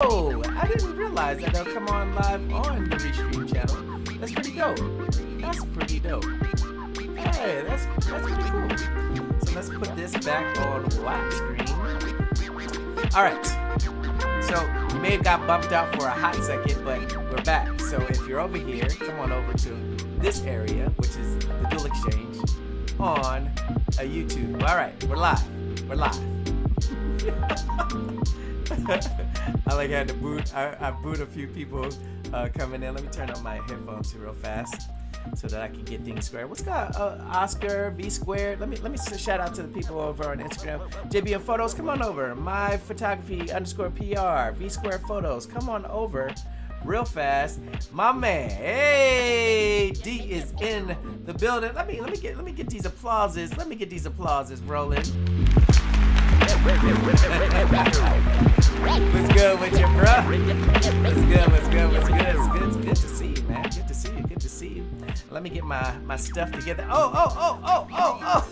Oh, I didn't realize that they'll come on live on the Restream channel. That's pretty dope. That's pretty dope. Hey, that's pretty cool. So let's put this back on black screen. All right. So we may have got bumped out for a hot second, but we're back. So if you're over here, come on over to this area, which is the Dual Exchange on YouTube. All right, we're live. We're live. I like had to boot. I boot a few people coming in. Let me turn on my headphones real fast so that I can get things squared. What's got Oscar V Squared? Let me shout out to the people over on Instagram. JBM Photos, come on over. My Photography _PR V Square Photos, come on over real fast. My man, hey, D is in the building. Let me get these applauses. Let me get these applauses rolling. What's good with you, bro? What's good? It's good to see you, man. Good to see you. Let me get my stuff together. Oh.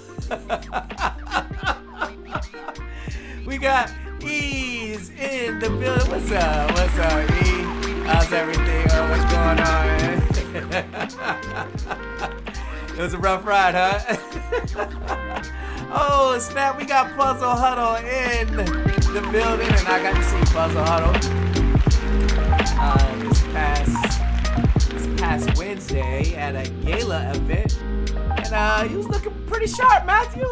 We got E's in the building. What's up, E? How's everything? What's going on? It was a rough ride, huh? Oh, snap, we got Puzzle Huddle in the building, and I got to see Puzzle Huddle this past Wednesday at a gala event, and he was looking pretty sharp, Matthew.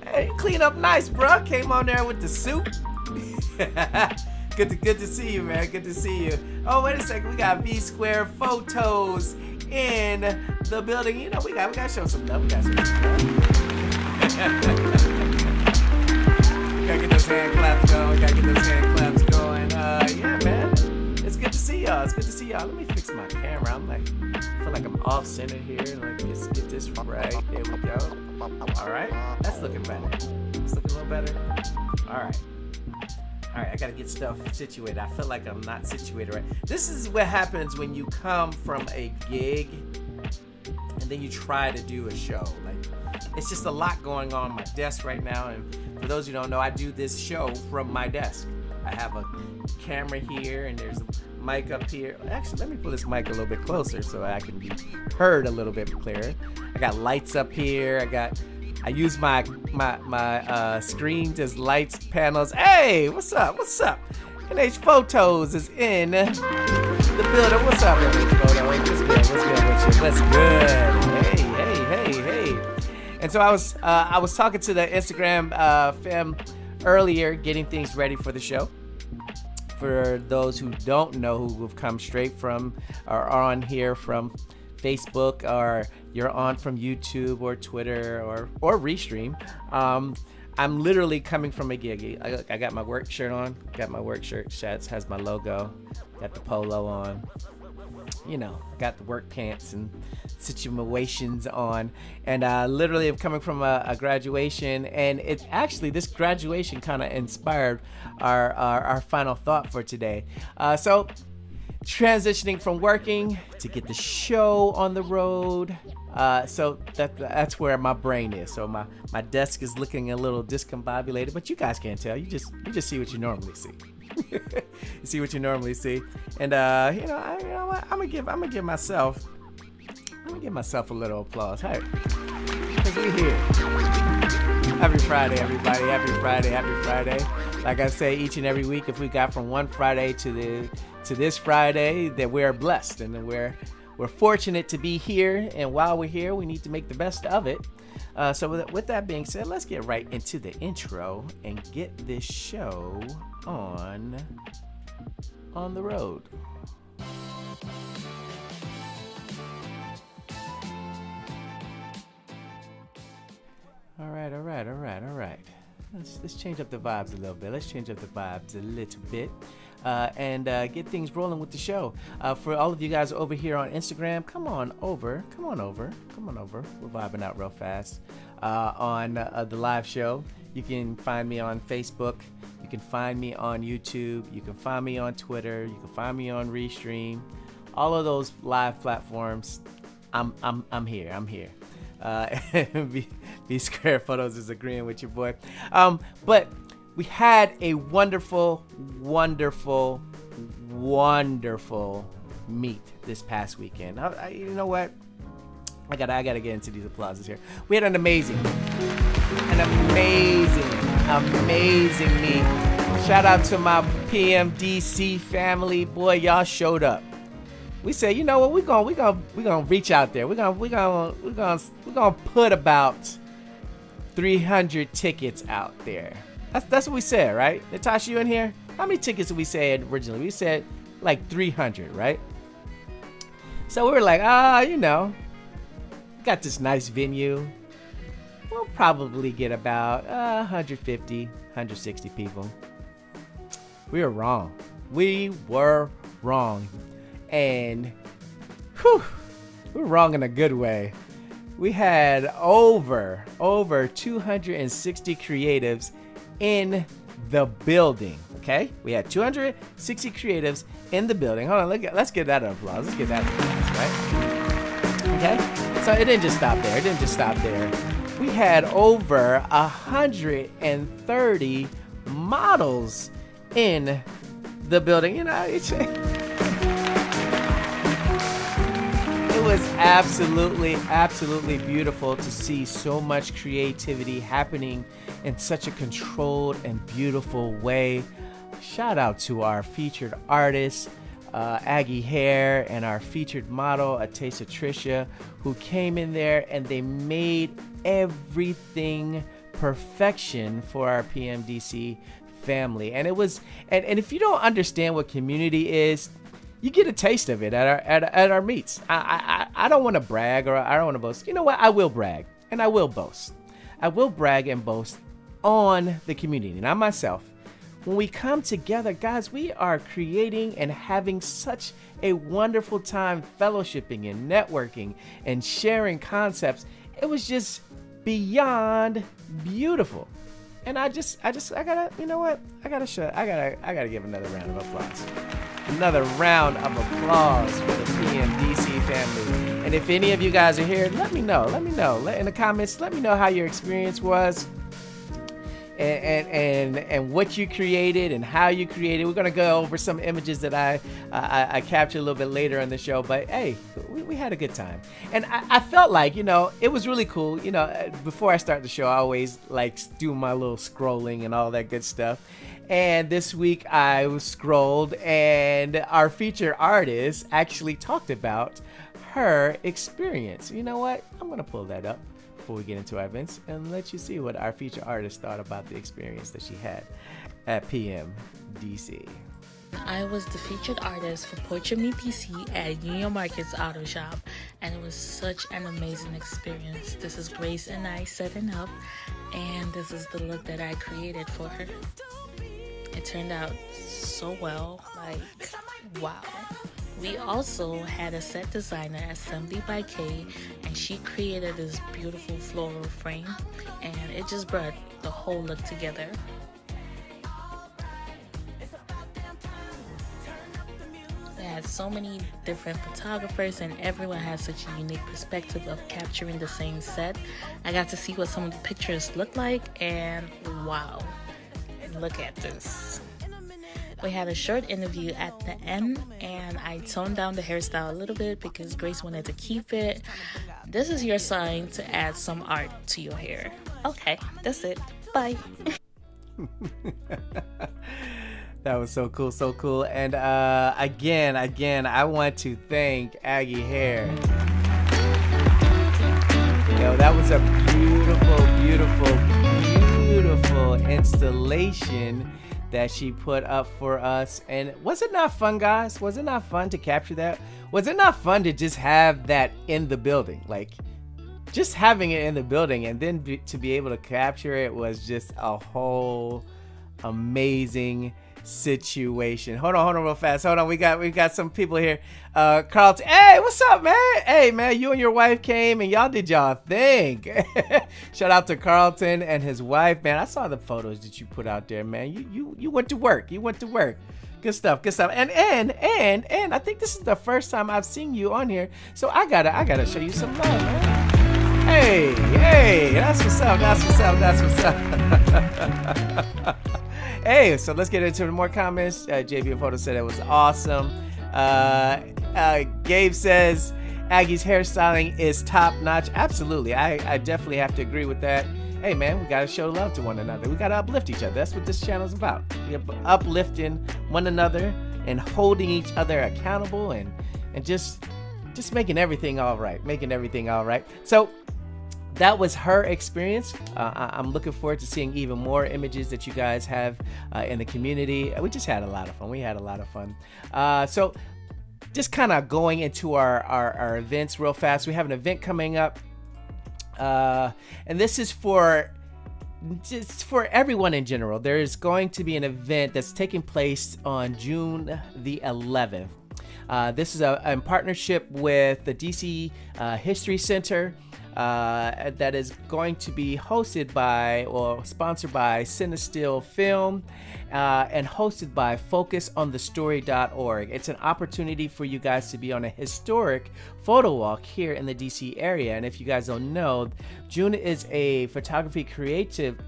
Man, you clean up nice, bro. Came on there with the suit. Good to see you, man. Good to see you. Oh, wait a second, we got V Square Photos in the building. You know, we gotta show some love. Gotta get those hand claps going. Yeah, man. It's good to see y'all. Let me fix my camera. I feel like I'm off center here. Let's get this right. There we go. All right. That's looking better. It's looking a little better. All right, I gotta get stuff situated. I feel like I'm not situated right. This is what happens when you come from a gig and then you try to do a show. It's just a lot going on my desk right now, and for those who don't know, I do this show from my desk. I have a camera here, and there's a mic up here. Actually, let me pull this mic a little bit closer so I can be heard a little bit clearer. I got lights up here. I use my screen as lights panels. Hey, what's up? NH Photos is in the building. What's up, NH Photos? What's good? Hey. And so I was talking to the Instagram fam earlier, getting things ready for the show. For those who don't know, who have come straight from or are on here from Facebook, or you're on from YouTube or Twitter or Restream, I'm literally coming from a gig. I got my work shirt on. Got my work shirt. Has my logo. Got the polo on. You know, got the work pants and situations on, and literally I'm coming from a graduation, and it's actually this graduation kind of inspired our final thought for today. So transitioning from working to get the show on the road, so that's where my brain is. So my desk is looking a little discombobulated, but you guys can't tell. You just see what you normally see. You see what you normally see, and you know what? I'm gonna give myself a little applause. Hey, because we're here. Happy Friday, everybody. Happy Friday. Like I say each and every week, if we got from one Friday to this Friday, that we're blessed, and that we're fortunate to be here. And while we're here, we need to make the best of it. So with that being said, let's get right into the intro and get this show on the road. All right. Let's change up the vibes a little bit. And get things rolling with the show. For all of you guys over here on Instagram, come on over. We're vibing out real fast on the live show. You can find me on Facebook. You can find me on YouTube. You can find me on Twitter. You can find me on Restream. All of those live platforms, I'm here. V Square Photos is agreeing with your boy. But we had a wonderful, wonderful, wonderful meet this past weekend. You know what? I gotta get into these applauses here. We had an amazing meet. Shout out to my PMDC family. Boy, y'all showed up. We said, you know what? We're gonna reach out there. We're gonna put about 300 tickets out there. That's what we said, right? Natasha, you in here? How many tickets did we say originally? We said like 300, right? So we were like, you know, got this nice venue. We'll probably get about 150, 160 people. We were wrong. And whew, we were wrong in a good way. We had over 260 creatives in the building. Okay, we had 260 creatives in the building. Hold on, let's give that an applause. Let's give that an applause, right? Okay, so it didn't just stop there. We had over 130 models in the building. You know, it was absolutely beautiful to see so much creativity happening in such a controlled and beautiful way. Shout out to our featured artist, Aggie Hair, and our featured model, Atesa Tricia, who came in there and they made everything perfection for our PMDC family. And it was, and if you don't understand what community is, you get a taste of it at our meets. I don't want to brag, or I don't want to boast. You know what? I will brag and I will boast. I will brag and boast on the community, not myself. When we come together, guys, we are creating and having such a wonderful time fellowshipping and networking and sharing concepts. It was just beyond beautiful. And I gotta, you know what? I gotta give another round of applause. Another round of applause for the PMDC family. And if any of you guys are here, let me know. In the comments, let me know how your experience was. And what you created and how you created. We're gonna go over some images that I captured a little bit later in the show. But hey, we had a good time, and I felt like, you know, it was really cool. You know, before I start the show, I always like do my little scrolling and all that good stuff. And this week I scrolled, and our featured artist actually talked about her experience. You know what? I'm gonna pull that up before we get into our events and let you see what our featured artist thought about the experience that she had at PMDC. I was the featured artist for Portrait Me DC at Union Market's Auto Shop, and it was such an amazing experience. This is Grace and I setting up, and this is the look that I created for her. It turned out so well, like, wow. We also had a set designer, Assembly by Kay, and she created this beautiful floral frame, and it just brought the whole look together. We had so many different photographers, and everyone has such a unique perspective of capturing the same set. I got to see what some of the pictures look like, and wow, look at this. We had a short interview at the end, and I toned down the hairstyle a little bit because Grace wanted to keep it. This is your sign to add some art to your hair. Okay, that's it. Bye. That was so cool. And again, I want to thank Aggie Hair. Yo, that was a beautiful installation that she put up for us. And was it not fun, guys? Was it not fun to capture that? Was it not fun to just have that in the building? Like, just having it in the building, and then to be able to capture it was just a whole amazing situation. Hold on real fast. Hold on, we got some people here. Carlton, hey, what's up, man? Hey, man, you and your wife came and y'all did y'all thing. Shout out to Carlton and his wife, man. I saw the photos that you put out there, man. You went to work. Good stuff. And I think this is the first time I've seen you on here, so I gotta show you some love, man. Hey, that's what's up. Hey, so let's get into more comments. JB Photo said it was awesome. Gabe says Aggie's hairstyling is top notch. Absolutely. I definitely have to agree with that. Hey man, we gotta show love to one another. We gotta uplift each other. That's what this channel is about. We're uplifting one another and holding each other accountable and just making everything all right. Making everything all right. So that was her experience. I'm looking forward to seeing even more images that you guys have in the community. We just had a lot of fun. We had a lot of fun. So just kind of going into our events real fast. We have an event coming up. And this is for everyone in general. There is going to be an event that's taking place on June the 11th. This is in partnership with the DC History Center that is going to be hosted by or sponsored by Cinestill Film and hosted by FocusOnTheStory.org. It's an opportunity for you guys to be on a historic photo walk here in the DC area. And if you guys don't know, June is a photography creative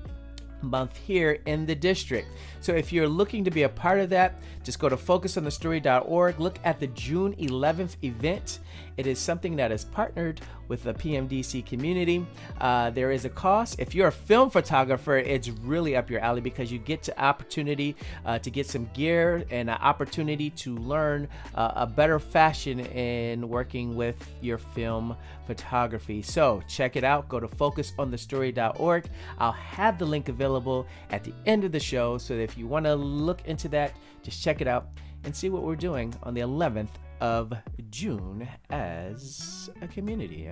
month here in the district. So if you're looking to be a part of that, just go to FocusOnTheStory.org. Look at the June 11th event. It is something that is partnered with the PMDC community. There is a cost. If you're a film photographer, it's really up your alley because you get the opportunity to get some gear and an opportunity to learn a better fashion in working with your film photography. So check it out. Go to FocusOnTheStory.org. I'll have the link available at the end of the show, so that if you want to look into that, just check it out and see what we're doing on the 11th of June as a community.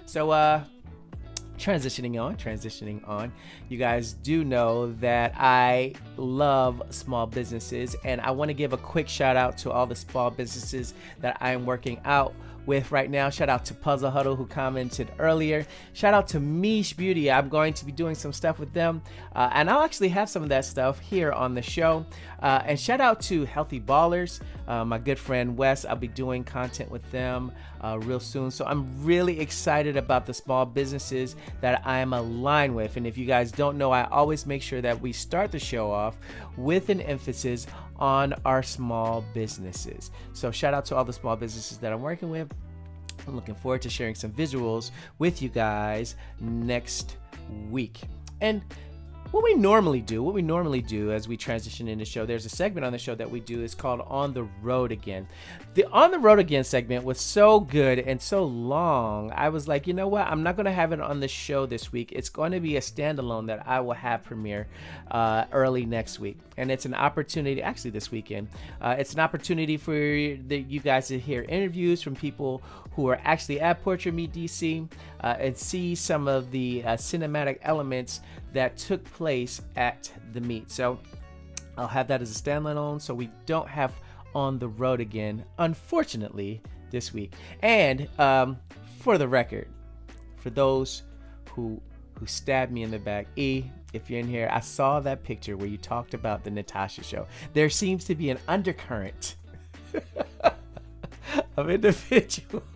So transitioning on, you guys do know that I love small businesses, and I want to give a quick shout out to all the small businesses that I am working out with right now. Shout out to Puzzle Huddle, who commented earlier. Shout out to Mish Beauty. I'm going to be doing some stuff with them, and I'll actually have some of that stuff here on the show. And shout out to Healthy Ballers, my good friend Wes. I'll be doing content with them real soon. So I'm really excited about the small businesses that I am aligned with. And if you guys don't know, I always make sure that we start the show off with an emphasis on our small businesses. So shout out to all the small businesses that I'm working with. I'm looking forward to sharing some visuals with you guys next week. And what we normally do as we transition into the show, there's a segment on the show that we do. It's called On the Road Again. The On the Road Again segment was so good and so long. I was like, you know what? I'm not going to have it on the show this week. It's going to be a standalone that I will have premiere early next week. And it's an opportunity, actually this weekend, it's an opportunity for you guys to hear interviews from people who are actually at Portrait Meet DC and see some of the cinematic elements that took place at the meet. So I'll have that as a standalone, so we don't have On the Road Again, unfortunately, this week. And for the record, for those who stabbed me in the back, if you're in here, I saw that picture where you talked about the Natasha show. There seems to be an undercurrent of individuals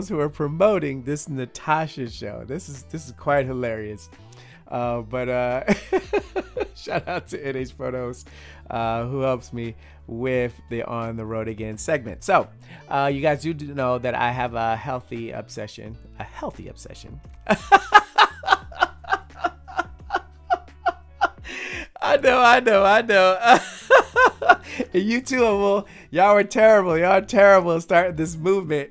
who are promoting this Natasha show. This is quite hilarious. But shout out to NH Photos, who helps me with the On the Road Again segment. So you guys do know that I have a healthy obsession. I know. And you two, y'all are terrible. Y'all are terrible starting this movement.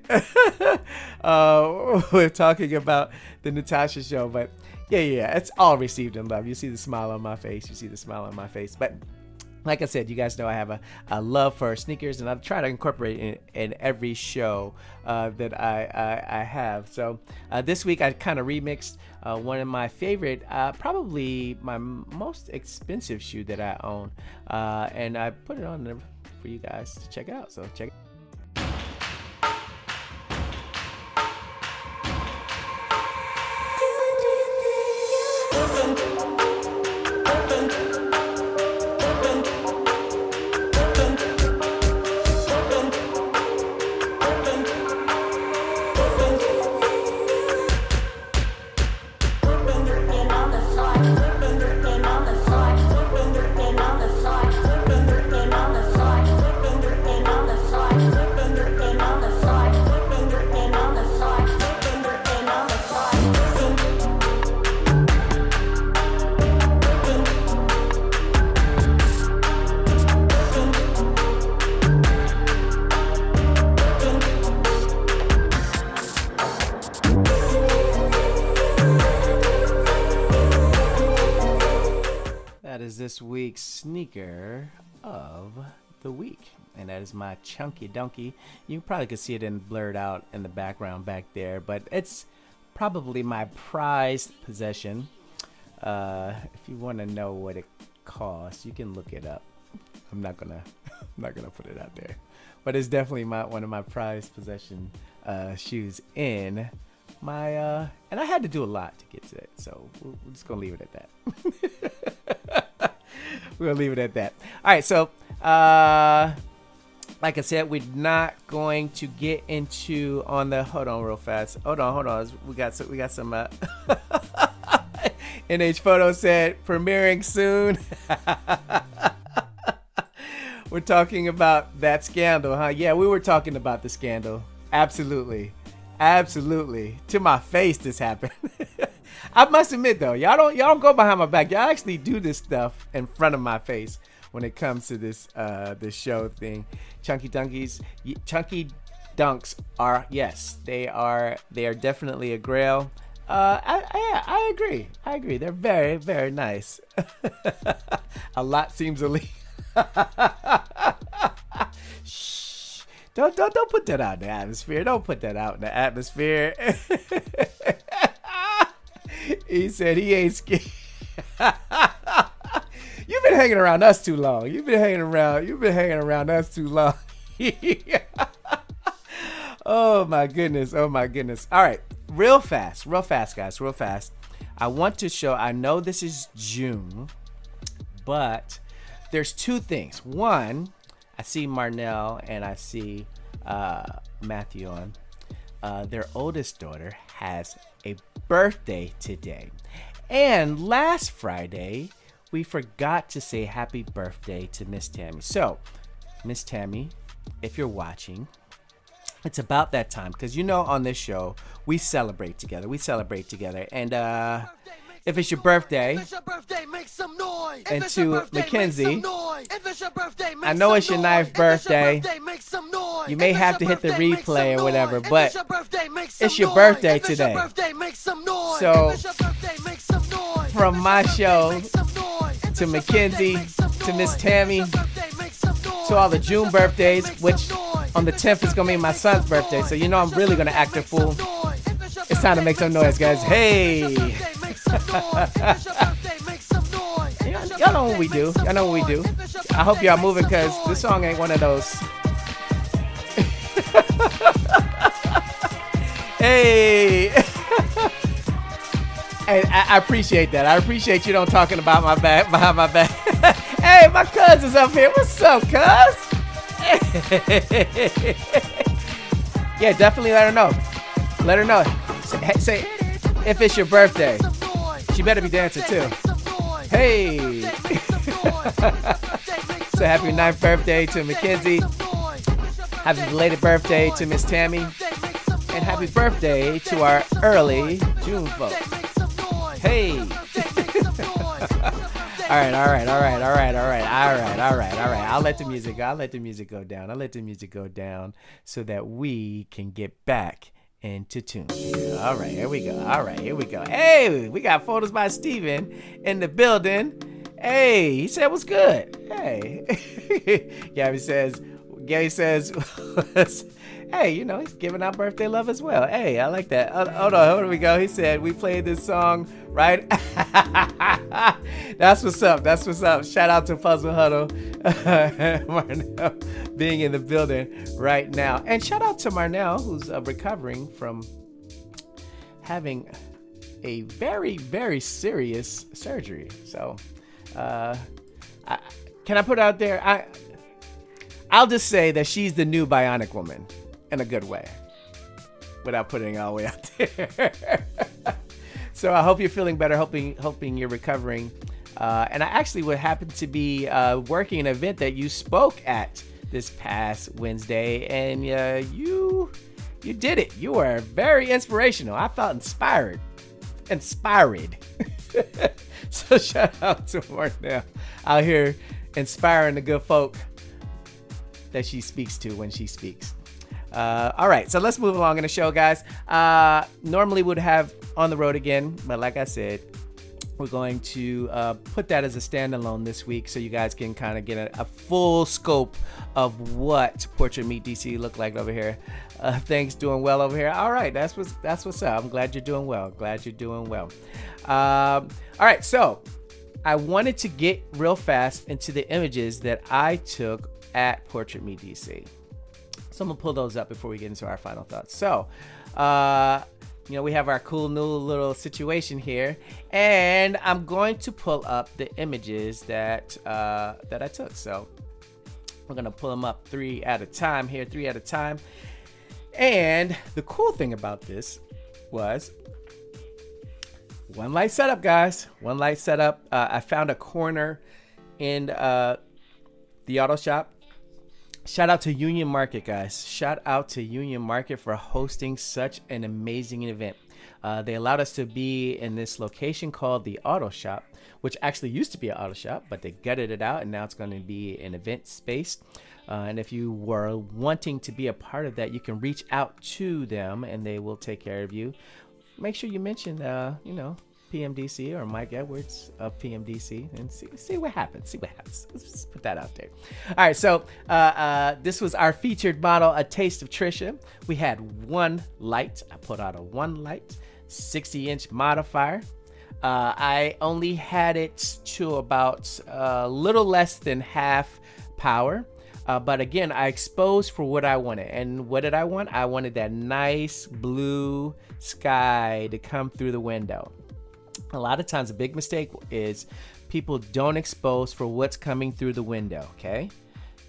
We're talking about the Natasha show, but yeah, it's all received in love. You see the smile on my face. But like I said, you guys know I have a love for sneakers, and I try to incorporate it in every show that I have. So this week I kind of remixed one of my favorite, probably my most expensive shoe that I own, and I put it on there for you guys to check out. So check it. That is this week's sneaker of the week. And that is my Chunky Donkey. You probably could see it in blurred out in the background back there, but it's probably my prized possession. If you want to know what it costs, you can look it up. I'm not gonna put it out there, but it's definitely one of my prized possession shoes in my and I had to do a lot to get to it, so we're just gonna leave it at that. We're gonna leave it at that. All right, so like I said, we're not going to get into on the hold on real fast. Hold on. We got some NH Photo said premiering soon. We're talking about that scandal, huh? Yeah, we were talking about the scandal. Absolutely. To my face, this happened. I must admit though, y'all don't go behind my back. Y'all actually do this stuff in front of my face when it comes to this show thing. Chunky Dunks are, yes, they are definitely a grail. I agree. They're very, very nice. A lot seems to leave. Shh. Don't put that out in the atmosphere. Don't put that out in the atmosphere. He said he ain't scared. You've been hanging around us too long. You've been hanging around us too long. Oh my goodness. All right. Real fast, guys. I want to show, I know this is June, but there's two things. One, I see Marnell and I see Matthew on. Their oldest daughter has a birthday today. And last Friday, we forgot to say happy birthday to Miss Tammy. So, Miss Tammy, if you're watching, it's about that time, because you know on this show we celebrate together. And if it's your birthday, make some noise. And to Mackenzie, I know it's your 9th birthday. You may have to hit the replay or whatever, but it's your birthday today. So from my show to Mackenzie to Miss Tammy to all the June birthdays, which on the 10th is gonna be my son's birthday, so you know I'm really gonna act a fool. It's time to make some noise, guys. Hey! Y'all know what we do. I hope y'all moving, because this song ain't one of those. Hey! Hey, I appreciate that. I appreciate you don't talking about my back, behind my back. Hey, my cousin's up here. What's up, cuz? Yeah, definitely let her know. Say if it's your birthday. She better be dancing too. Hey. So happy 9th birthday to Mackenzie. Happy belated birthday to Miss Tammy. And happy birthday to our early June folks. Hey. All right. I'll let the music go down so that we can get back into tune. All right, here we go. Hey, we got photos by Steven in the building. Hey, he said what's good. Hey. Gabby says, hey, you know, he's giving out birthday love as well. Hey, I like that. Hold on, here we go. He said, we played this song, right? That's what's up. Shout out to Puzzle Huddle. Marnell being in the building right now. And shout out to Marnell, who's recovering from having a very, very serious surgery. So, can I put out there? I'll just say that she's the new bionic woman in a good way, without putting it all the way out there. So I hope you're feeling better, hoping you're recovering. And I actually would happen to be working an event that you spoke at this past Wednesday, and you did it. You were very inspirational. I felt inspired. So shout out to Marnell out here inspiring the good folk that she speaks to when she speaks. All right, so let's move along in the show, guys. Normally would have on the road again, but like I said, we're going to put that as a standalone this week, so you guys can kind of get a full scope of what Portrait Meet DC look like over here. Thanks, doing well over here. All right, that's what's up. I'm glad you're doing well. All right, so I wanted to get real fast into the images that I took at Portrait Meet DC. So I'm gonna pull those up before we get into our final thoughts. So, we have our cool new little situation here, and I'm going to pull up the images that I took. So we're gonna pull them up three at a time. And the cool thing about this was one light setup, guys. One light setup. I found a corner in the auto shop. Shout out to Union Market, guys. Shout out to Union Market for hosting such an amazing event. They allowed us to be in this location called the Auto Shop, which actually used to be an auto shop, but they gutted it out and now it's going to be an event space. And if you were wanting to be a part of that, you can reach out to them and they will take care of you. Make sure you mention, PMDC or Mike Edwards of PMDC and see what happens. Let's put that out there. All right, so this was our featured model, A Taste of Trisha. We had one light. I put out a one light, 60-inch modifier. I only had it to about a little less than half power. But again, I exposed for what I wanted. And what did I want? I wanted that nice blue sky to come through the window. A lot of times a big mistake is people don't expose for what's coming through the window, okay?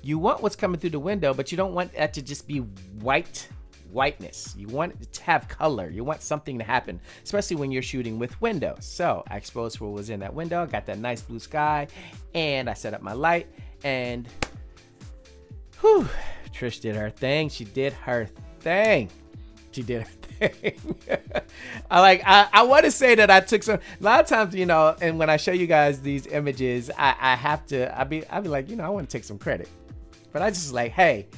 You want what's coming through the window, but you don't want that to just be whiteness. You want it to have color. You want something to happen, especially when you're shooting with windows. So I exposed for what was in that window, got that nice blue sky, and I set up my light, and whew, Trish did her thing. She did her thing. I want to say that I took some, a lot of times, and when I show you guys these images, I'll be like, I want to take some credit, but I just like, hey,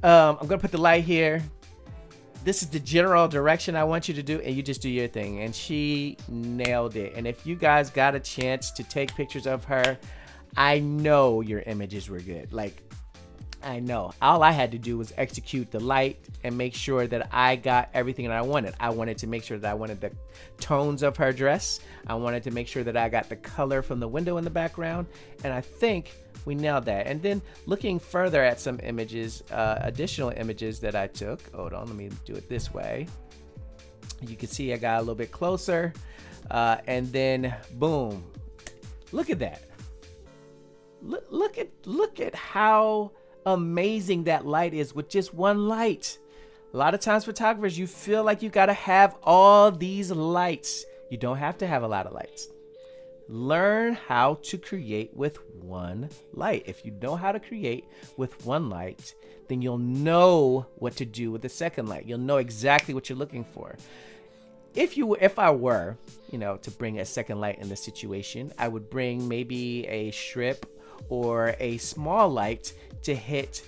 I'm going to put the light here. This is the general direction I want you to do, and you just do your thing. And she nailed it. And if you guys got a chance to take pictures of her, I know your images were good. I know. All I had to do was execute the light and make sure that I got everything that I wanted. I wanted to make sure that I wanted the tones of her dress. I wanted to make sure that I got the color from the window in the background. And I think we nailed that. And then looking further at some images, additional images that I took. Hold on, let me do it this way. You can see I got a little bit closer. And then boom. Look at that. Look at how amazing that light is with just one light. A lot of times photographers, you feel like you got to have all these lights. You don't have to have a lot of lights. Learn how to create with one light. If you know how to create with one light, then you'll know what to do with the second light. You'll know exactly what you're looking for. If I were, to bring a second light in the situation, I would bring maybe a strip or a small light to hit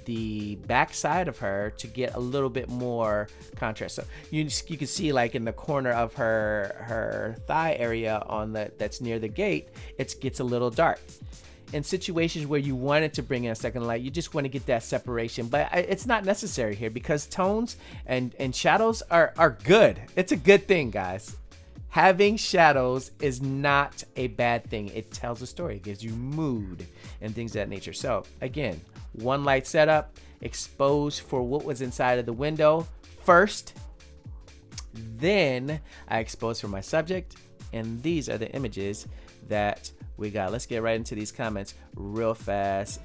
the back side of her to get a little bit more contrast. So you can see like in the corner of her thigh area that's near the gate, it gets a little dark. In situations where you wanted to bring in a second light, you just want to get that separation, but it's not necessary here because tones and shadows are good. It's a good thing, guys. Having shadows is not a bad thing. It tells a story. It gives you mood and things of that nature. So again, one light setup, expose for what was inside of the window first. Then I expose for my subject. And these are the images that we got. Let's get right into these comments real fast.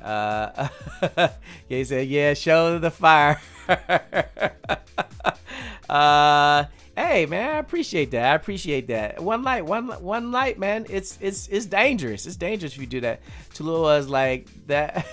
He said, yeah, show the fire. Hey man, I appreciate that. One light, man. It's dangerous. It's dangerous if you do that. Tallulah is like that,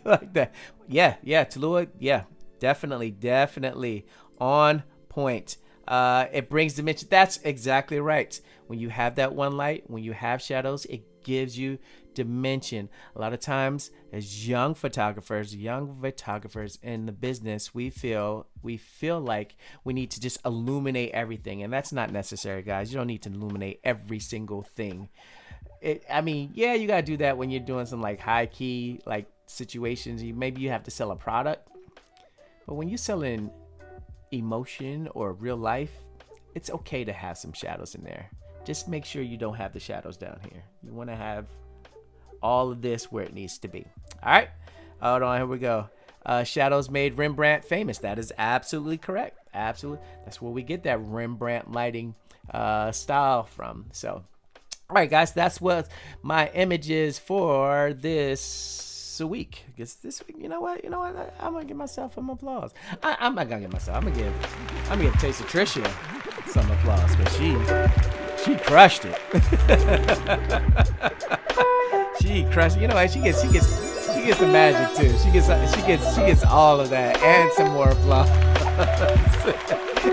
like that. Yeah. Tallulah, yeah, definitely on point. It brings dimension. That's exactly right. When you have that one light, when you have shadows, it gives you dimension. A lot of times as young photographers in the business, we feel like we need to just illuminate everything, and that's not necessary, guys. You don't need to illuminate every single thing. Yeah, you gotta do that when you're doing some like high key like situations. Maybe you have to sell a product, but when you're selling emotion or real life, it's okay to have some shadows in there. Just make sure you don't have the shadows down here. You want to have all of this where it needs to be. All right, hold on, here we go. Shadows made Rembrandt famous. That is absolutely correct. Absolutely, that's where we get that Rembrandt lighting style from. So all right, guys, that's what my image is for this week. I guess this week, you know what? I'm gonna give myself some applause. I'm not gonna give myself. I'm gonna give Taste of Tricia some applause because she crushed it. She crushed it. You know what? She gets the magic too. She gets all of that and some more applause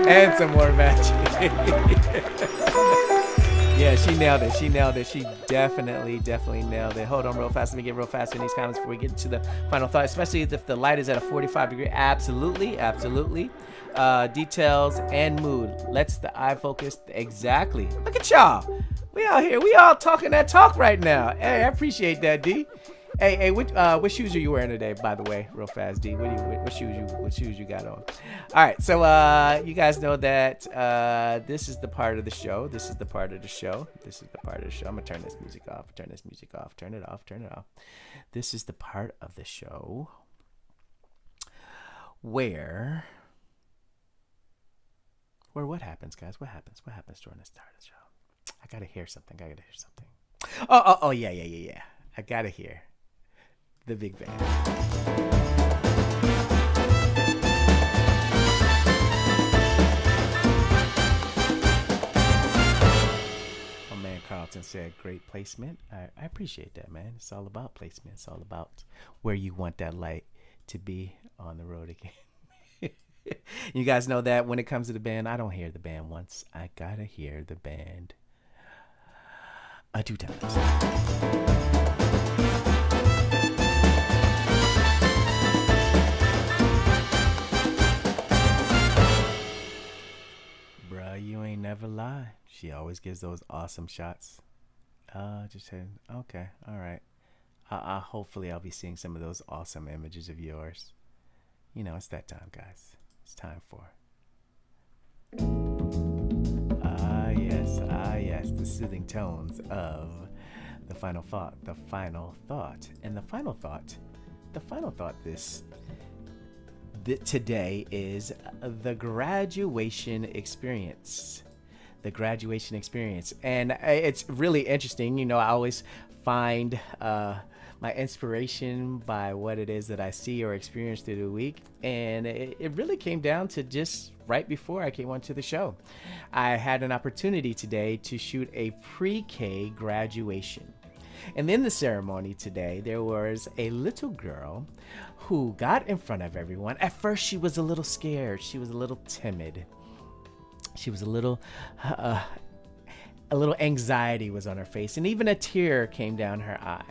and some more magic. Yeah, she nailed it. She definitely nailed it. Hold on real fast. Let me get real fast in these comments before we get into the final thought, especially if the light is at a 45 degree. Absolutely. Details and mood. Lets the eye focus. Exactly. Look at y'all. We out here. We all talking that talk right now. Hey, I appreciate that, D. Hey, what shoes are you wearing today, by the way, real fast, D? What shoes you got on? All right, so you guys know that this is the part of the show. I'm gonna turn this music off. Turn it off. This is the part of the show where what happens, guys? What happens during the start of the show? I gotta hear something. Oh, yeah. I gotta hear the big band. My man Carlton said great placement. I appreciate that, man. It's all about placement. It's all about where you want that light to be on the road again. You guys know that when it comes to the band, I don't hear the band once. I gotta hear the band 2 times. Bruh, you ain't never lie. She always gives those awesome shots. Just saying, okay, all right. Hopefully I'll be seeing some of those awesome images of yours. You know, it's that time, guys. It's time for yes, the soothing tones of the final thought. And the final thought today is the graduation experience. And it's really interesting. You know, I always find my inspiration by what it is that I see or experience through the week. And it really came down to just right before I came onto the show. I had an opportunity today to shoot a pre-K graduation. And in the ceremony today, there was a little girl who got in front of everyone. At first, she was a little scared. She was a little timid. She was a little anxiety was on her face, and even a tear came down her eye.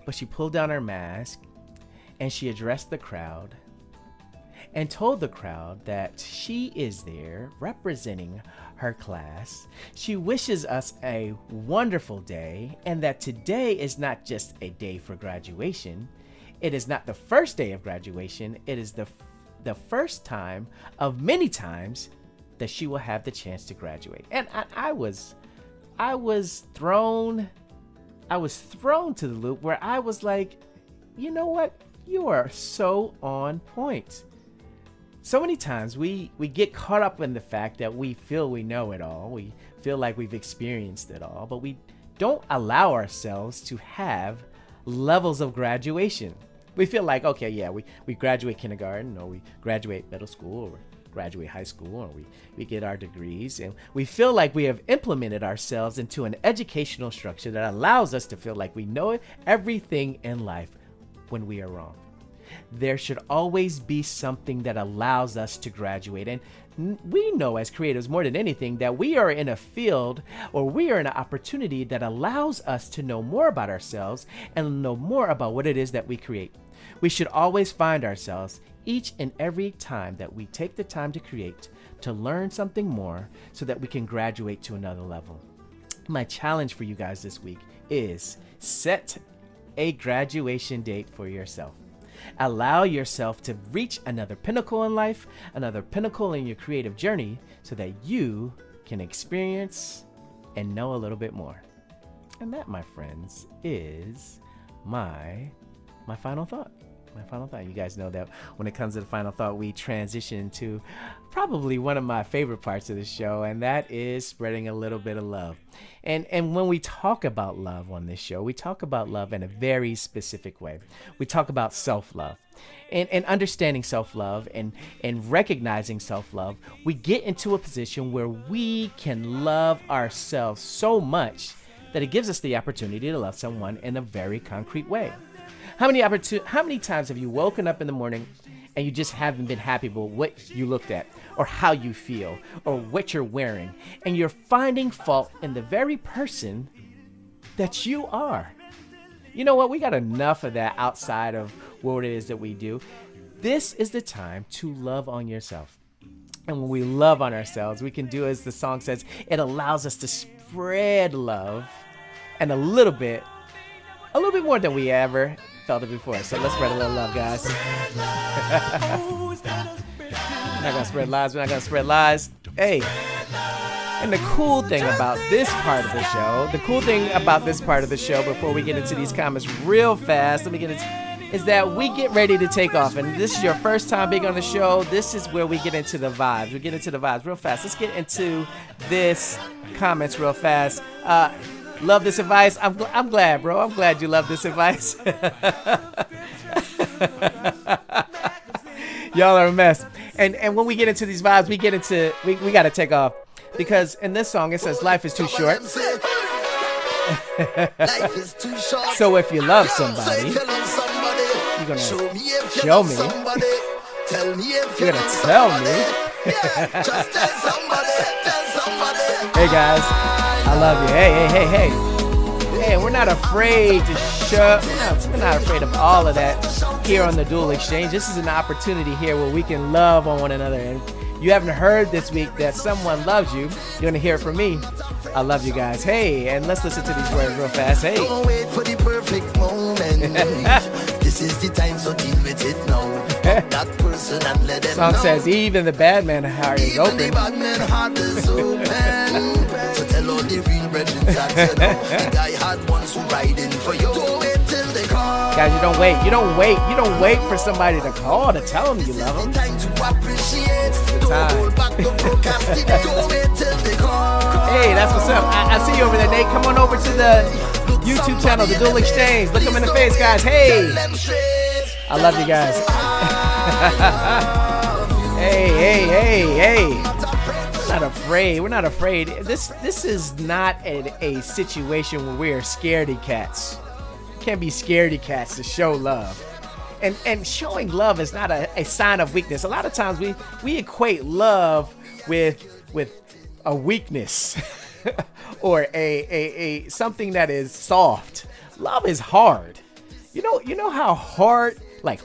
But she pulled down her mask, and she addressed the crowd and told the crowd that she is there representing her class. She wishes us a wonderful day, and that today is not just a day for graduation. It is not the first day of graduation. It is the first time of many times that she will have the chance to graduate. And I was thrown to the loop where I was like, you know what? You are so on point. So many times we get caught up in the fact that we feel we know it all. We feel like we've experienced it all, but we don't allow ourselves to have levels of graduation. We feel like, okay, yeah, we graduate kindergarten, or we graduate middle school, or graduate high school, or we get our degrees, and we feel like we have implemented ourselves into an educational structure that allows us to feel like we know everything in life when we are wrong. there should always be something that allows us to graduate. And we know as creatives more than anything that we are in a field, or we are in an opportunity that allows us to know more about ourselves and know more about what it is that we create. We should always find ourselves each and every time that we take the time to create, to learn something more so that we can graduate to another level. My challenge for you guys this week is set a graduation date for yourself. Allow yourself to reach another pinnacle in life, another pinnacle in your creative journey, so that you can experience and know a little bit more. And that, my friends, is my final thought. My final thought. You guys know that when it comes to the final thought, we transition to probably one of my favorite parts of the show, and that is spreading a little bit of love. And when we talk about love on this show, we talk about love in a very specific way. We talk about self-love. And understanding self-love and recognizing self-love, we get into a position where we can love ourselves so much that it gives us the opportunity to love someone in a very concrete way. How many times have you woken up in the morning and you just haven't been happy with what you looked at, or how you feel, or what you're wearing, and you're finding fault in the very person that you are? You know what? We got enough of that outside of what it is that we do. This is the time to love on yourself. And when we love on ourselves, we can do, as the song says, it allows us to spread love, and a little bit more than we ever felt it before. So let's spread a little love, guys. We're not gonna spread lies. We're not gonna spread lies. Hey. And the cool thing about this part of the show, before we get into these comments real fast, is that we get ready to take off. And this is your first time being on the show. This is where we get into the vibes. We get into the vibes real fast. Let's get into this comments real fast. Love this advice. I'm glad, bro. I'm glad you love this advice. Y'all are a mess. And when we get into these vibes, we got to take off. Because in this song, it says, life is too short. So if you love somebody, you're going to show me. You're going to tell me. Hey, guys. I love you. Hey. Hey, we're not afraid to show. We're not afraid of all of that here on the Dual Exchange. This is an opportunity here where we can love on one another. And you haven't heard this week that someone loves you, you're going to hear it from me. I love you guys. Hey, and let's listen to these words real fast. Hey. Don't wait for the perfect moment. This is the time, so deal with it now. That person and let them Song know. says, even the bad man heart is Even open. the bad man heart is open. So tell all the real brethren that you know the guy had ones who riding for you. Don't wait till they call. Guys, you don't wait. You don't wait for somebody to call to tell them you love them. It's the time to appreciate. Don't time. hold back, don't procrastinate. Don't wait till they call. Hey, that's what's up. I see you over there, Nate. Come on over to the YouTube channel, the Dual Exchange. Look them in the face, guys. Hey, I love you guys. Hey. We're not afraid. This is not a situation where we're scaredy cats. You can't be scaredy cats to show love. And showing love is not a sign of weakness. A lot of times we equate love with a weakness or a something that is soft. Love is hard. You know how hard, you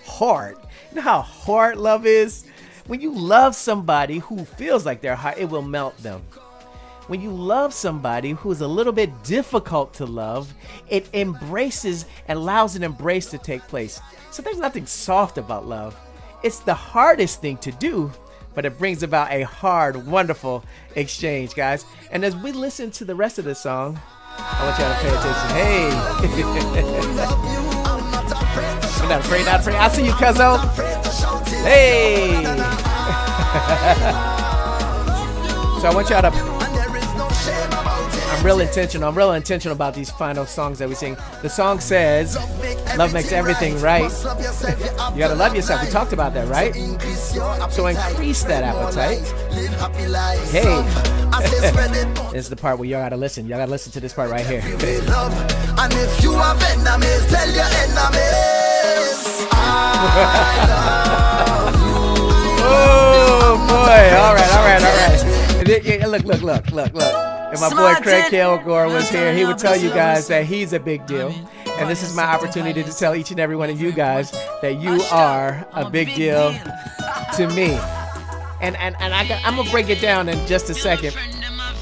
know how hard love is? When you love somebody who feels like they're hard, it will melt them. When you love somebody who's a little bit difficult to love, it embraces and allows an embrace to take place. So there's nothing soft about love. It's the hardest thing to do, but it brings about a hard, wonderful exchange, guys. And as we listen to the rest of the song, I want y'all to pay attention. Hey. You're not afraid. I see you, cuzzo. Hey. So I want y'all to... I'm real intentional about these final songs that we sing. The song says, love makes everything right. You gotta love yourself. We talked about that, right? So increase that appetite. Hey. This is the part where y'all gotta listen. Y'all gotta listen to this part right here. And if you have enemies, tell your enemies. Oh boy! All right. Look. If my boy Craig Kilgore was here, he would tell you guys that he's a big deal. And this is my opportunity to tell each and every one of you guys that you are a big deal to me. And I'm gonna break it down in just a second,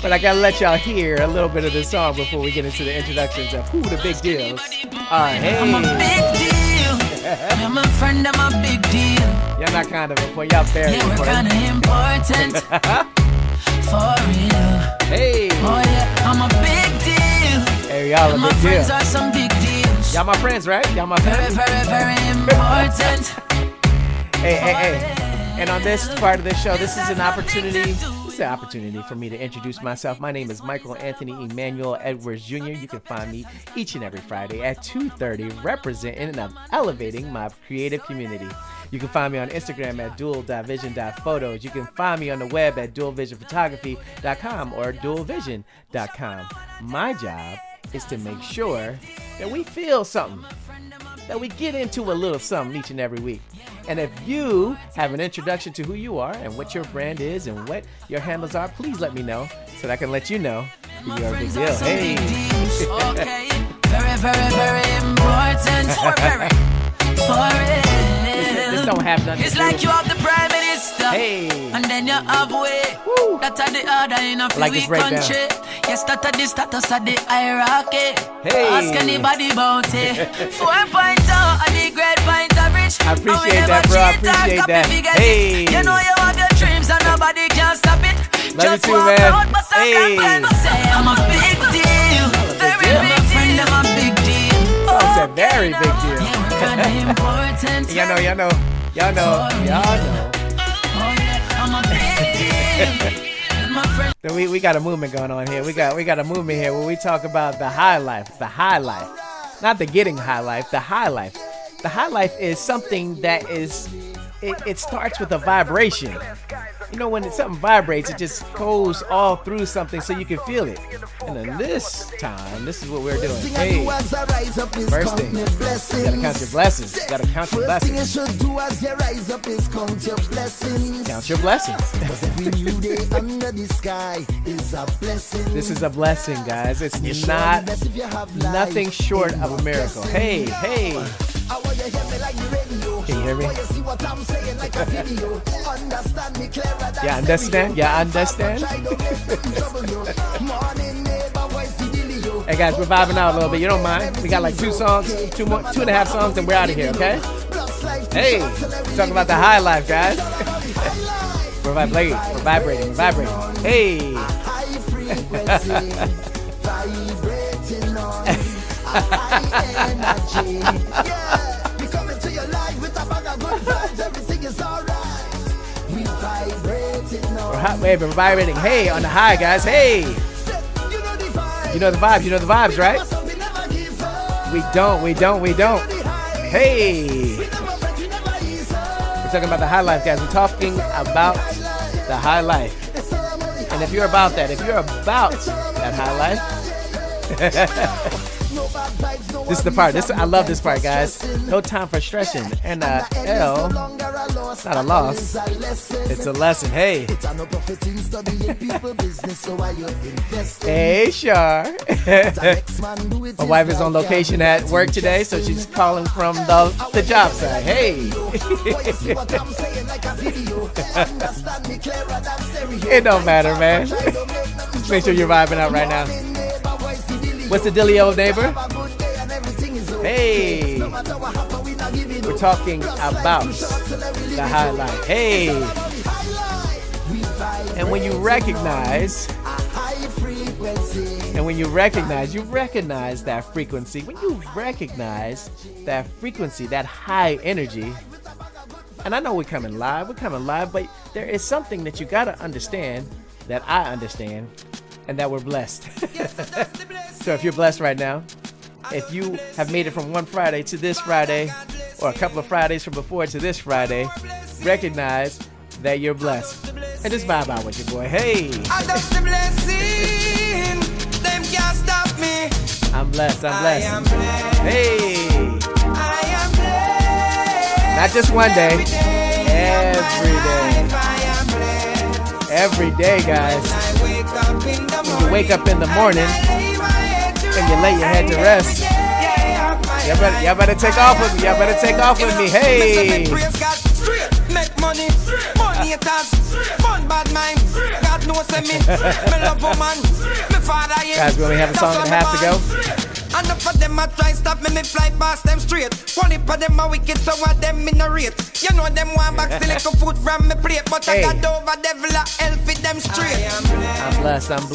but I gotta let y'all hear a little bit of the song before we get into the introductions of who the big deals are. Hey, I'm a big deal. I'm a friend, I'm a big deal. Y'all not kind of important, y'all very Yeah, we're important. kinda important. For real. Hey, Oh yeah, I'm a big deal. hey, y'all a And my big friends deal. are some big deals. Y'all my friends, right? Y'all my Very, friends. very, very important. Hey. And on this part of the show, this is an opportunity for me to introduce myself. My name is Michael Anthony Emmanuel Edwards Jr. You can find me each and every Friday at 2:30, representing and elevating my creative community. You can find me on Instagram at dual.vision.photos. You can find me on the web at dualvisionphotography.com or dualvision.com. My job is to make sure that we feel something, that we get into a little something each and every week. And if you have an introduction to who you are and what your brand is and what your handles are, please let me know so that I can let you know that you're a big deal. Hey. Okay. Very, very, very important. For it. This don't have nothing It's to do. like you have the prime minister. Hey. And then you have way. Woo. That are the order in a like free this breakdown. country. Yes, that are the status of the hierarchy. Hey. Ask anybody about it. 4.0 and the great point average. I appreciate that, bro. I appreciate that. Hey. You know you have your dreams and nobody can stop it. Love Just you too, walk man. out, but some Hey. can say I'm a big deal. Very deal. big friend, I'm a big deal. It's a very big deal. Yeah, we're kinda important. Y'all know. I'm a big deal. My friend. So we got a movement going on here. We got a movement here where we talk about the high life. Not the getting high life, the high life. The high life is something that is it starts with a vibration. You know, when something vibrates, it just goes all through something so you can feel it. And then this time, this is what we're doing. Hey, first thing, you gotta count your blessings. You gotta count your blessings. Count your blessings. This is a blessing, guys. It's not nothing short of a miracle. Hey. Can you hear me? You understand? Hey guys, we're vibing out a little bit. You don't mind? We got like two and a half songs, and we're out of here. Okay? Hey, we're talking about the high life, guys. We're vibrating. Hey. We're vibrating. Hey, on the high, guys. Hey. You know the vibes, right? We don't. Hey. We're talking about the high life, guys. We're talking about the high life. And if you're about that high life, this is the part. I love this part, guys. No time for stressing. And L, it's not a loss. It's a lesson. Hey. Hey, Shar. My wife is on location at work today, so she's calling from the job site. Hey. It don't matter, man. Just make sure you're vibing out right now. What's the dealio, neighbor? Hey, we're talking about the high life. Hey, and when you recognize that frequency, when you recognize that frequency, that high energy, and I know we're coming live, but there is something that you gotta understand, that I understand, and that we're blessed. So if you're blessed right now, if you have made it from one Friday to this Friday, or a couple of Fridays from before to this Friday, recognize that you're blessed. And just vibe out with your boy. Hey! I'm blessed. Hey! Not Not just one day. Every day. Every day, guys. When you wake up in the morning and you lay your head to rest, y'all better take off with me. Y'all better take off with me. Hey. Make money, money it has, fun bad mind. God knows me, me love woman, me father. Guys, we only have a song and a half to go. Enough of them a try stop me fly past them straight. One heap of them a wicked, so what them in a rate. You know them want back still like food from me plate, but hey. I got over devil a hell fit them straight. I'm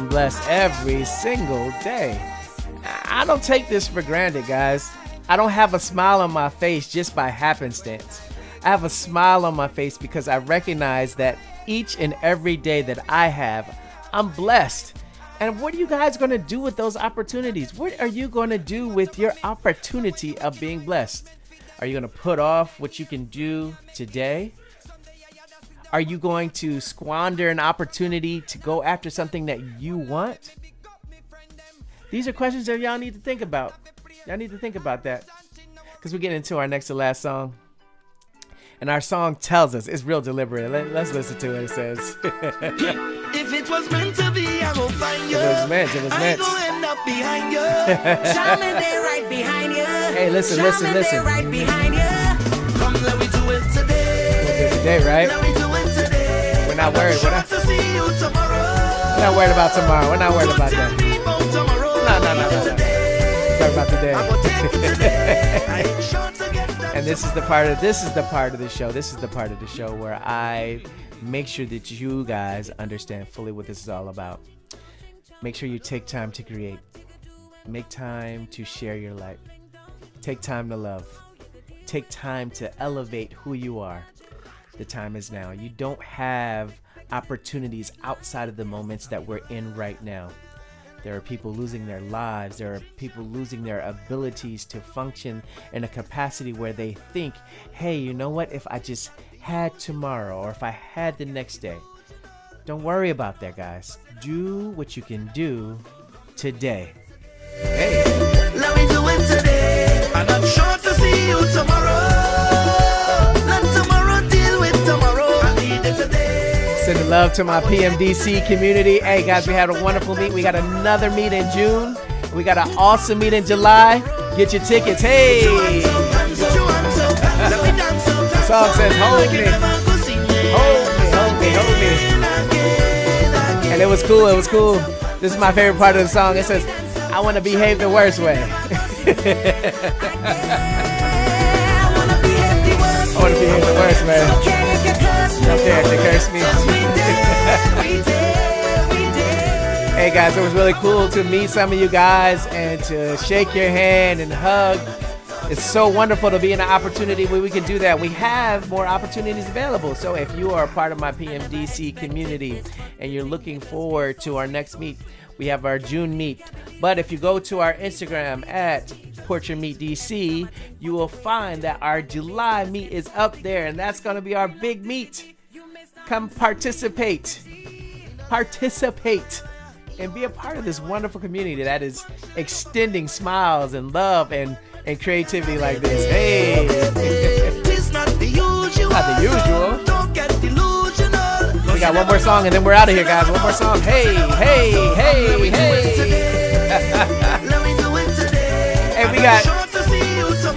blessed every single day. I don't take this for granted, guys. I don't have a smile on my face just by happenstance. I have a smile on my face because I recognize that each and every day that I have, I'm blessed. And what are you guys going to do with those opportunities? What are you going to do with your opportunity of being blessed? Are you going to put off what you can do today? Are you going to squander an opportunity to go after something that you want? These are questions that y'all need to think about. Y'all need to think about that. Because we're getting into our next to last song. And our song tells us, it's real deliberate. Let's listen to it. It says, if it was meant to be, I will find you. It was meant. I go end up behind you. Shaman, they right behind you. Hey, listen. They right behind you. Come, let me do it today. We'll do it today, right? Let me do it today. We're not worried. We're not worried about tomorrow. We're not worried about that. No. We're talking about today. And this is the part of the show where I make sure that you guys understand fully what this is all about. Make sure you take time to create. Make time to share your life. Take time to love. Take time to elevate who you are. The time is now. You don't have opportunities outside of the moments that we're in right now. There are people losing their lives. There are people losing their abilities to function in a capacity where they think, hey, you know what? If I just had tomorrow or if I had the next day. Don't worry about that, guys. Do what you can do today. Hey. Let me do it today. And I'm sure to see you tomorrow. Let tomorrow deal with tomorrow. I need it today. Sending love to my PMDC community. Hey guys, we had a wonderful meet. We got another meet in June. We got an awesome meet in July. Get your tickets. Hey! The song says, hold me. Hold me. And it was cool. This is my favorite part of the song. It says, I want to behave the worst way. I want to behave the worst way. Up there to curse me. Hey guys, it was really cool to meet some of you guys and to shake your hand and hug. It's so wonderful to be in an opportunity where we can do that. We have more opportunities available. So if you are a part of my PMDC community and you're looking forward to our next meet, we have our June meet. But if you go to our Instagram at Portrait Meet DC, you will find that our July meet is up there, and that's going to be our big meet. Come participate, and be a part of this wonderful community that is extending smiles and love and creativity like this. Hey, it's not the usual. Not the usual. Don't get delusional. We got one more song and then we're out of here, guys. One more song. Hey. Let me do it today. Hey, we got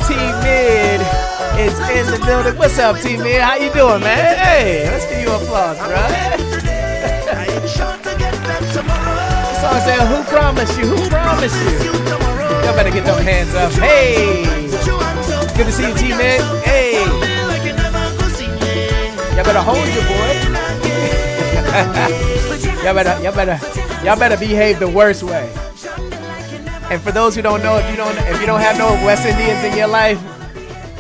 T-Mid is in the building. What's up, T-Mid? How you doing, man? Hey, let's give you applause, bro. The song said, who promised you? Who promised you? Y'all better get them hands up. Hey, good to see you, T-Mid. Hey, y'all better hold your boy. Y'all better behave the worst way. And for those who don't know, if you don't have no West Indians in your life,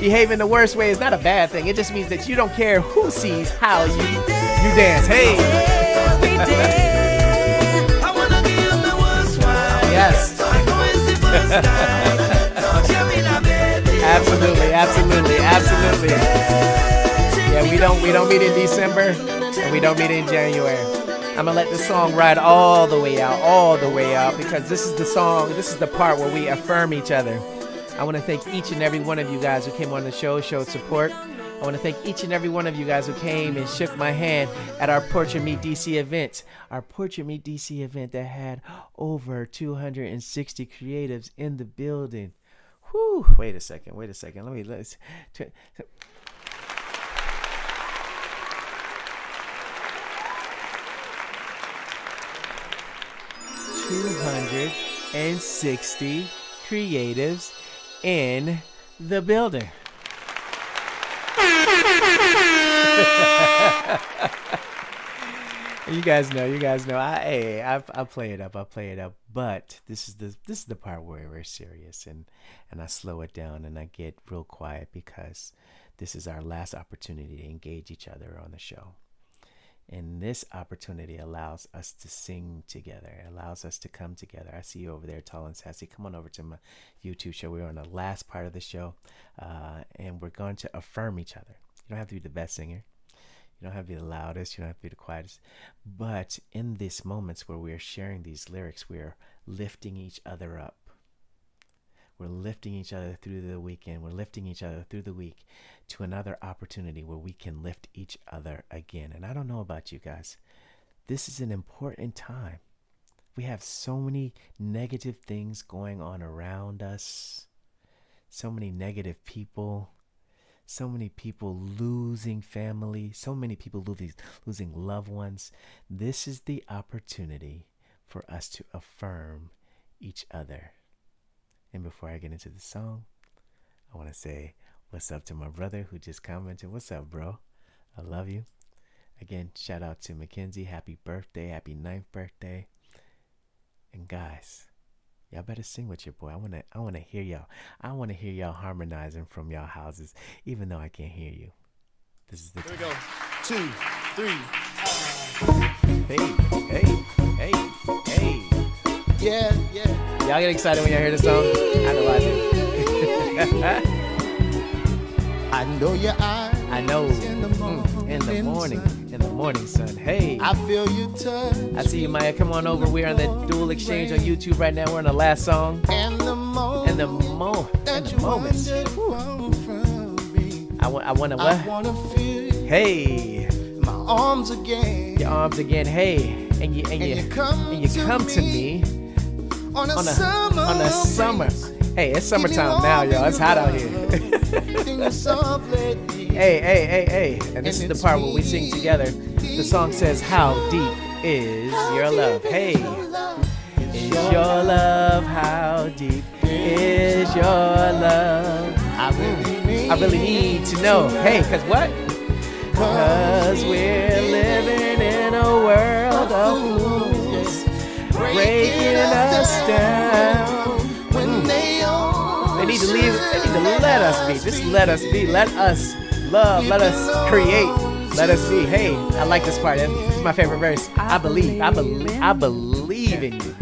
behaving the worst way is not a bad thing. It just means that you don't care who sees how you dance. Hey. Yes. Absolutely. Yeah, we don't meet in December and we don't meet in January. I'm gonna let this song ride all the way out, because this is the part where we affirm each other. I want to thank each and every one of you guys who came on the show, showed support. I want to thank each and every one of you guys who came and shook my hand at our Portrait Meet DC event. Our Portrait Meet DC event that had over 260 creatives in the building. Whew. Wait a second. Let's 260 creatives in the building. You guys know. I play it up. But this is the part where we're serious, and I slow it down and I get real quiet because this is our last opportunity to engage each other on the show. And this opportunity allows us to sing together. It allows us to come together. I see you over there, tall and sassy. Come on over to my YouTube show. We're on the last part of the show, and we're going to affirm each other. You don't have to be the best singer. You don't have to be the loudest. You don't have to be the quietest. But in these moments where we're sharing these lyrics, we're lifting each other up. We're lifting each other through the weekend. We're lifting each other through the week to another opportunity where we can lift each other again. And I don't know about you guys. This is an important time. We have so many negative things going on around us. So many negative people. So many people losing family. So many people losing loved ones. This is the opportunity for us to affirm each other. And before I get into the song, I want to say what's up to my brother who just commented. What's up, bro? I love you. Again, shout out to Mackenzie. Happy birthday. Happy 9th birthday. And guys, y'all better sing with your boy. I want to hear y'all. I want to hear y'all harmonizing from y'all houses, even though I can't hear you. This is the time. Here we go. 2, 3. Hey. Yeah. Y'all get excited when y'all hear this song? I know I do. I know your eyes. I know. In the morning, son. Hey. I feel you touch. I see you, Maya. Come on over. We're on the Dual Exchange on YouTube right now. We're on the last song. And the moments. I want to what? I want to feel. Hey. My arms again. Your arms again. Hey. And you come to me. On a summer. Hey, it's summertime now, y'all. It's hot out here. Hey. And this is the part where we sing together. The song says, how deep is your love? Hey. Is your love? How deep is your love? I really need to know. Hey, cause what? Cause we're living in a world of fools, breaking us down. They need to let us be. Just let us be. Let us love. Let us create. Let us be. Hey, I like this part. It's my favorite verse. I believe in you.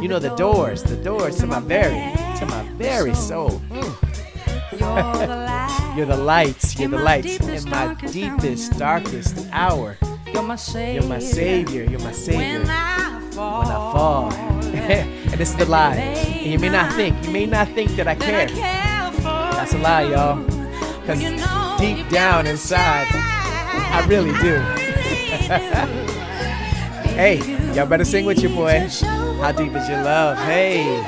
You know the doors to my very soul. You're the lights in my deepest, darkest hour. You're my savior. When I fall. And this is the lie. And you may not think that I care. That's a lie, y'all. Because deep down inside, I really do. Hey, y'all better sing with your boy. How deep is your love? Hey.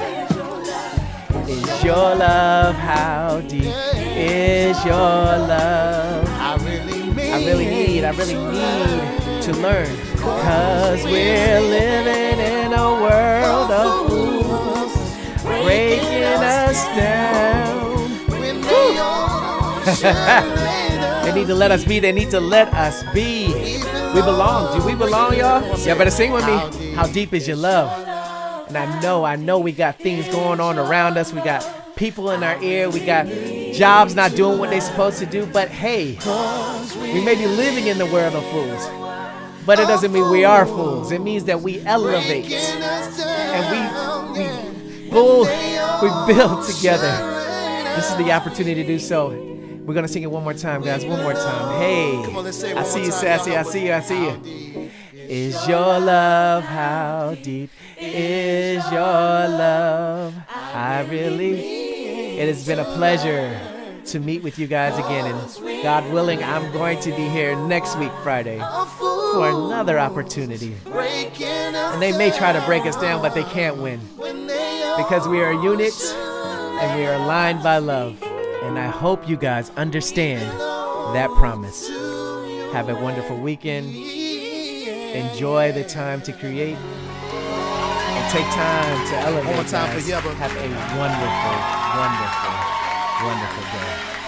Is your love? How deep is your love? I really need to learn. Cause we're living in a world of fools, breaking us down. They need to let us be. They need to let us be. We belong. Do we belong, y'all? Y'all better sing with me. How deep is your love? And I know we got things going on around us. We got people in our ear. We got jobs not doing what they're supposed to do. But hey, we may be living in the world of fools. But it doesn't mean we are fools. It means that we elevate and we build together. This is the opportunity to do so. We're gonna sing it one more time, guys. One more time. Hey, I see you, sassy. I see you. Is your love? How deep is your love? I really It has been a pleasure to meet with you guys again, and God willing, I'm going to be here next week, Friday, for another opportunity. And they may try to break us down, but they can't win, because we are a unit and we are aligned by love. And I hope you guys understand that promise. Have a wonderful weekend. Enjoy the time to create and take time to elevate. One more time guys. for Yebba. Have a wonderful, wonderful, wonderful day.